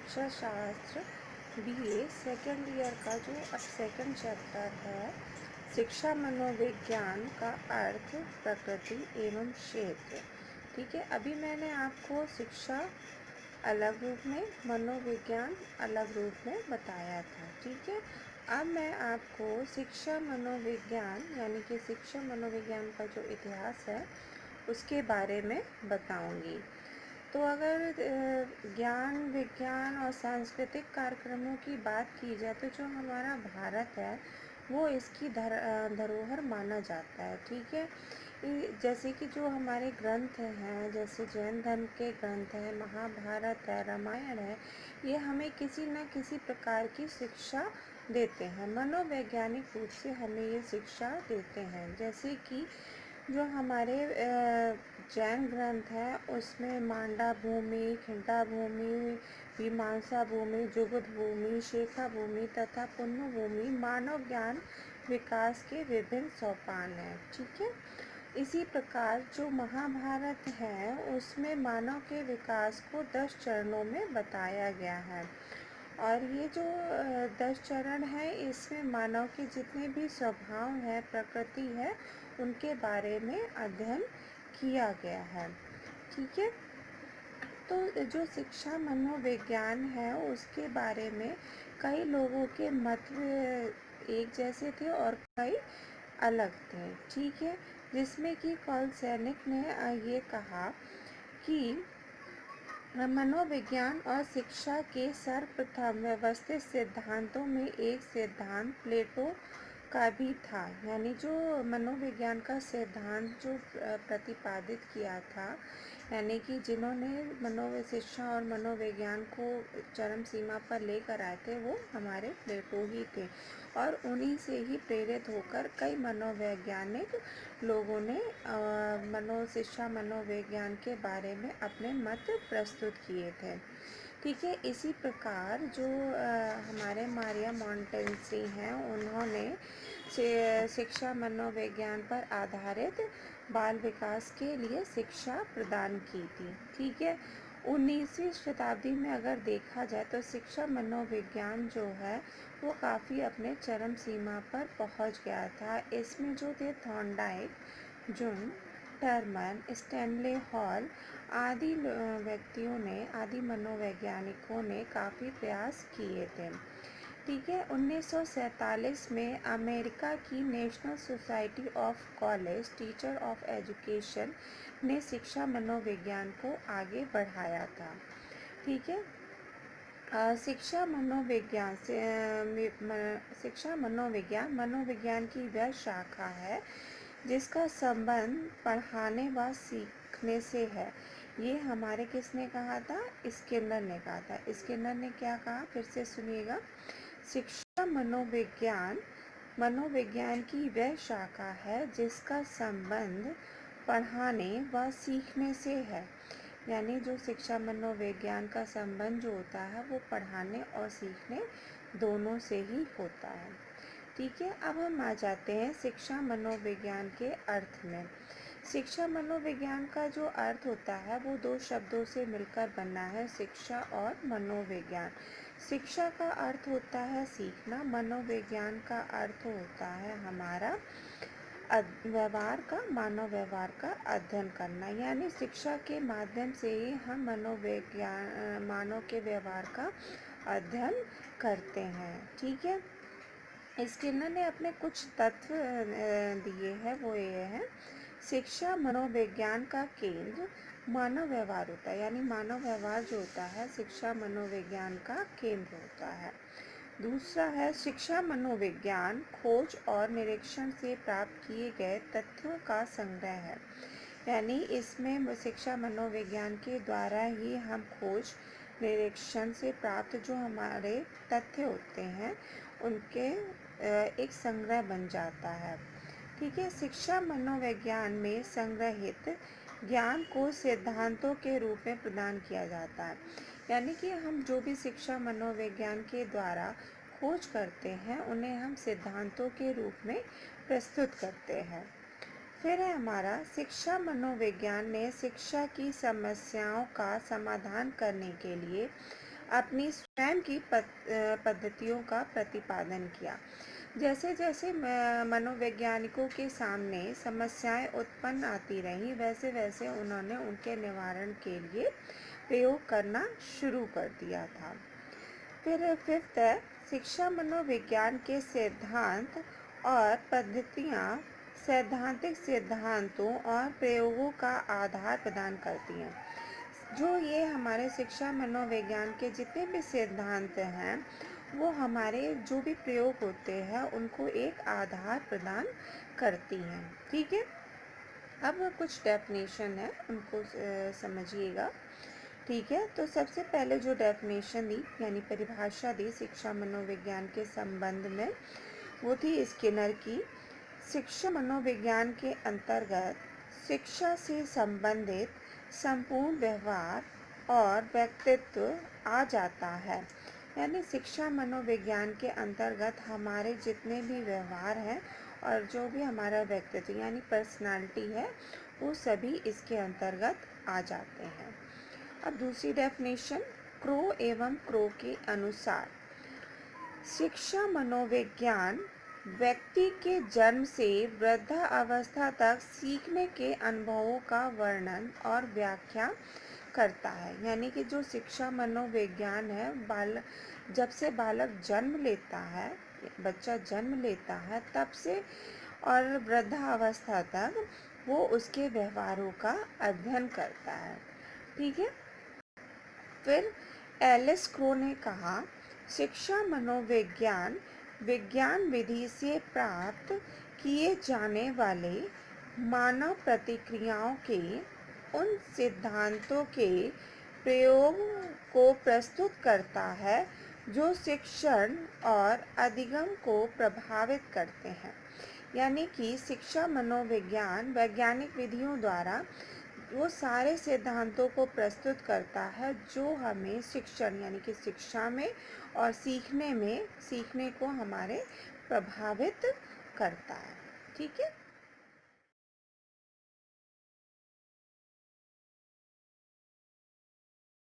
शिक्षा शास्त्र BA second year का जो सेकंड चैप्टर है, शिक्षा मनोविज्ञान का अर्थ, प्रकृति एवं क्षेत्र। ठीक है, अभी मैंने आपको शिक्षा अलग रूप में, मनोविज्ञान अलग रूप में बताया था। ठीक है, अब मैं आपको शिक्षा मनोविज्ञान यानी कि शिक्षा मनोविज्ञान का जो इतिहास है उसके बारे में बताऊंगी। तो अगर ज्ञान, विज्ञान और सांस्कृतिक कार्यक्रमों की बात की जाए तो जो हमारा भारत है वो इसकी धरोहर माना जाता है। ठीक है, जैसे कि जो हमारे ग्रंथ हैं, जैसे जैन धर्म के ग्रंथ हैं, महाभारत है, रामायण है, ये हमें किसी न किसी प्रकार की शिक्षा देते हैं, मनोवैज्ञानिक रूप से हमें ये शिक्षा देते हैं। जैसे कि जो हमारे जैन ग्रंथ है उसमें मांडा भूमि, खिंडा भूमि, मीमांसा भूमि, जुगत भूमि, शेखा भूमि तथा पुण्य भूमि मानव ज्ञान विकास के विभिन्न सोपान हैं। ठीक है, इसी प्रकार जो महाभारत है उसमें मानव के विकास को 10 चरणों में बताया गया है। और ये जो 10 चरण है इसमें मानव के जितने भी स्वभाव है, प्रकृति है, उनके बारे में अध्ययन किया गया है। ठीक है, तो जो शिक्षा मनोविज्ञान है उसके बारे में कई लोगों के मत एक जैसे थे और कई अलग थे। ठीक है, जिसमें कि कार्ल सैनिक ने ये कहा कि मनोविज्ञान और शिक्षा के सर्वप्रथम व्यवस्थित सिद्धांतों में एक सिद्धांत प्लेटो का भी था। यानी जो मनोविज्ञान का सिद्धांत जो प्रतिपादित किया था, यानी कि जिन्होंने शिक्षा और मनोविज्ञान को चरम सीमा पर लेकर आए थे वो हमारे प्लेटो ही थे। और उन्हीं से ही प्रेरित होकर कई मनोवैज्ञानिक लोगों ने शिक्षा मनोविज्ञान के बारे में अपने मत प्रस्तुत किए थे। ठीक है, इसी प्रकार जो हमारे मारिया मोंटेसेरी हैं उन्होंने शिक्षा मनोविज्ञान पर आधारित बाल विकास के लिए शिक्षा प्रदान की थी। ठीक है, 19वीं शताब्दी में अगर देखा जाए तो शिक्षा मनोविज्ञान जो है वो काफ़ी अपने चरम सीमा पर पहुंच गया था। इसमें जो थे Thorndike, Jung, Terman, Stanley hall आदि व्यक्तियों ने, आदि मनोवैज्ञानिकों ने काफ़ी प्रयास किए थे। ठीक है, 1947 में अमेरिका की national society of college teacher of education ने शिक्षा मनोविज्ञान को आगे बढ़ाया था। ठीक है, शिक्षा मनोविज्ञान मनोविज्ञान की वह शाखा है जिसका संबंध पढ़ाने व सीखने से है। ये हमारे किसने कहा था? स्किनर ने कहा था। स्किनर ने क्या कहा, फिर से सुनिएगा। शिक्षा मनोविज्ञान की वह शाखा है जिसका संबंध पढ़ाने व सीखने से है। यानी जो शिक्षा मनोविज्ञान का संबंध जो होता है वो पढ़ाने और सीखने दोनों से ही होता है। ठीक है, अब हम आ जाते हैं शिक्षा मनोविज्ञान के अर्थ में। शिक्षा मनोविज्ञान का जो अर्थ होता है वो 2 शब्दों से मिलकर बना है, शिक्षा और मनोविज्ञान। शिक्षा का अर्थ होता है सीखना, मनोविज्ञान का अर्थ होता है हमारा व्यवहार का, मानव व्यवहार का अध्ययन करना। यानी शिक्षा के माध्यम से ही हम मानव के व्यवहार का अध्ययन करते हैं। ठीक है, स्किनर ने अपने कुछ तत्व दिए हैं, वो ये हैं। शिक्षा मनोविज्ञान का केंद्र मानव व्यवहार होता है, यानी मानव व्यवहार जो होता है शिक्षा मनोविज्ञान का केंद्र होता है। दूसरा है शिक्षा मनोविज्ञान खोज और निरीक्षण से प्राप्त किए गए तथ्यों का संग्रह है। यानी इसमें शिक्षा मनोविज्ञान के द्वारा ही हम खोज निरीक्षण से प्राप्त जो हमारे तथ्य होते हैं उनके एक संग्रह बन जाता है। ठीक है, शिक्षा मनोविज्ञान में संग्रहित ज्ञान को सिद्धांतों के रूप में प्रदान किया जाता है। यानी कि हम जो भी शिक्षा मनोविज्ञान के द्वारा खोज करते हैं उन्हें हम सिद्धांतों के रूप में प्रस्तुत करते हैं। फिर है हमारा शिक्षा मनोविज्ञान ने शिक्षा की समस्याओं का समाधान करने के लिए अपनी स्वयं की पद्धतियों का प्रतिपादन किया। जैसे जैसे मनोवैज्ञानिकों के सामने समस्याएं उत्पन्न आती रहीं, वैसे वैसे उन्होंने उनके निवारण के लिए प्रयोग करना शुरू कर दिया था। फिर फिफ्थ है, शिक्षा मनोविज्ञान के सिद्धांत और पद्धतियाँ सैद्धांतिक सिद्धांतों और प्रयोगों का आधार प्रदान करती हैं। जो ये हमारे शिक्षा मनोविज्ञान के जितने भी सिद्धांत हैं, वो हमारे जो भी प्रयोग होते हैं उनको एक आधार प्रदान करती हैं। ठीक है, अब कुछ डेफिनेशन है, उनको समझिएगा। ठीक है, तो सबसे पहले जो डेफिनेशन दी यानी परिभाषा दी शिक्षा मनोविज्ञान के संबंध में, वो थी स्किनर की। शिक्षा मनोविज्ञान के अंतर्गत शिक्षा से संबंधित संपूर्ण व्यवहार और व्यक्तित्व आ जाता है। यानी शिक्षा मनोविज्ञान के अंतर्गत हमारे जितने भी व्यवहार हैं और जो भी हमारा व्यक्तित्व यानी पर्सनालिटी है, वो सभी इसके अंतर्गत आ जाते हैं। अब दूसरी डेफिनेशन क्रो एवं क्रो के अनुसार शिक्षा मनोविज्ञान व्यक्ति के जन्म से वृद्धावस्था तक सीखने के अनुभवों का वर्णन और व्याख्या करता है। यानी कि जो शिक्षा मनोविज्ञान है, जब से बालक जन्म लेता है, बच्चा जन्म लेता है, तब से और वृद्धावस्था तक वो उसके व्यवहारों का अध्ययन करता है। ठीक है, फिर एलिस क्रो ने कहा शिक्षा मनोविज्ञान विज्ञान विधि से प्राप्त किए जाने वाले मानव प्रतिक्रियाओं के उन सिद्धांतों के प्रयोग को प्रस्तुत करता है जो शिक्षण और अधिगम को प्रभावित करते हैं। यानी कि शिक्षा मनोविज्ञान वैज्ञानिक विधियों द्वारा वो सारे सिद्धांतों को प्रस्तुत करता है जो हमें शिक्षण यानी कि शिक्षा में और सीखने को हमारे प्रभावित करता है। ठीक है।